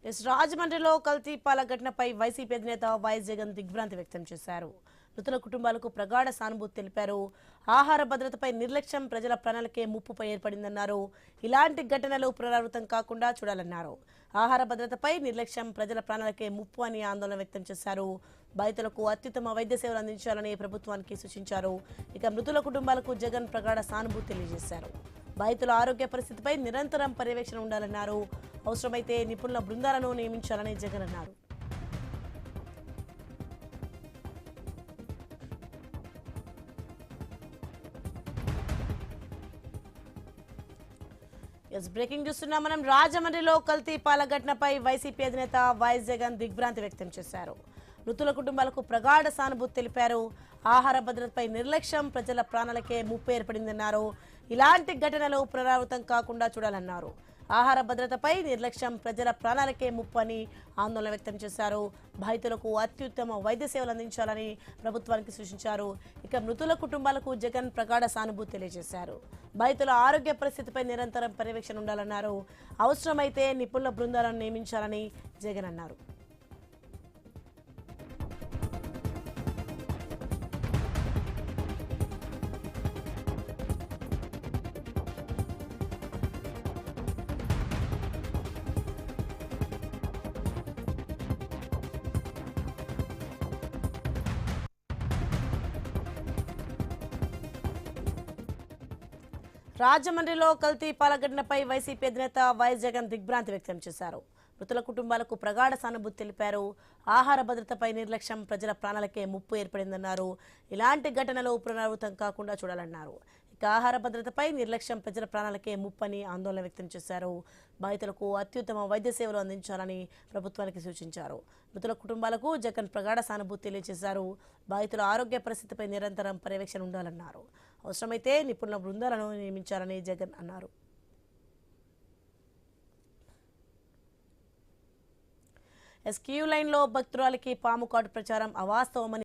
రాజమండ్రిలో కల్తీ పాల ఘటనపై వైసీపీ అధినేత వైఎస్ జగన్ దిగ్భ్రాంతి వ్యక్తం చేశారు. మృతుల కుటుంబాలకు ప్రగాఢ సానుభూతి తెలిపారు. ఆహార భద్రతపై నిర్లక్ష్యం ప్రజల ప్రాణాలకే ముప్పుపై ఏర్పడిందన్నారు. ఇలాంటి ఘటనలు పునరావృతం కాకుండా చూడాలన్నారు. ఆహార భద్రతపై నిర్లక్ష్యం ప్రజల ప్రాణాలకే ముప్పు అని ఆందోళన వ్యక్తం చేశారు. బాధితులకు అత్యుత్తమ వైద్య సేవలు అందించాలని ప్రభుత్వానికి సూచించారు. ఇక మృతుల కుటుంబాలకు జగన్ ప్రగాఢ సానుభూతి తెలియజేశారు. బాధితుల ఆరోగ్య పరిస్థితిపై నిరంతరం పర్యవేక్షణ ఉండాలన్నారు. అవసరమైతే నిపుణుల బృందాలను నియమించాలని జగన్ అన్నారు. బ్రేకింగ్ చూస్తున్నాం మనం. రాజమండ్రిలో కల్తీ పాల ఘటనపై వైసీపీ అధినేత వైఎస్ జగన్ దిగ్భ్రాంతి వ్యక్తం చేశారు. మృతుల కుటుంబాలకు ప్రగాఢ సానుభూతి తెలిపారు. ఆహార భద్రతపై నిర్లక్ష్యం ప్రజల ప్రాణాలకే ముప్పు ఏర్పడిందన్నారు. ఇలాంటి ఘటనలు పునరావృతం కాకుండా చూడాలన్నారు. ఆహార భద్రతపై నిర్లక్ష్యం ప్రజల ప్రాణాలకే ముప్పు అని ఆందోళన వ్యక్తం చేశారు. బాధితులకు అత్యుత్తమ వైద్య సేవలు అందించాలని ప్రభుత్వానికి సూచించారు. ఇక మృతుల కుటుంబాలకు జగన్ ప్రగాఢ సానుభూతి తెలియజేశారు. బాధితుల ఆరోగ్య పరిస్థితిపై నిరంతరం పర్యవేక్షణ ఉండాలన్నారు. అవసరమైతే నిపుణుల బృందాలను నియమించాలని జగన్ అన్నారు. రాజమండ్రిలో కల్తీ పాల ఘటనపై వైసీపీ అధినేత వైఎస్ జగన్ దిగ్భ్రాంతి వ్యక్తం చేశారు. మృతుల కుటుంబాలకు ప్రగాఢ సానుభూతి తెలిపారు. ఆహార భద్రతపై నిర్లక్ష్యం ప్రజల ప్రాణాలకే ముప్పు ఏర్పడిందన్నారు. ఇలాంటి ఘటనలు పునరావృతం కాకుండా చూడాలన్నారు. ఇక ఆహార భద్రతపై నిర్లక్ష్యం ప్రజల ప్రాణాలకే ముప్పని ఆందోళన వ్యక్తం చేశారు. బాధితులకు అత్యుత్తమ వైద్య సేవలు అందించాలని ప్రభుత్వానికి సూచించారు. మృతుల కుటుంబాలకు జగన్ ప్రగాఢ సానుభూతి తెలియజేశారు. బాధితుల ఆరోగ్య పరిస్థితిపై నిరంతరం పర్యవేక్షణ ఉండాలన్నారు. అవసరమైతే నిపుణుల బృందాలను నియమించాలని జగన్ అన్నారు. క్యూ లైన్లో భక్తురాలికి పాము కాటు ప్రచారం అవాస్తవమని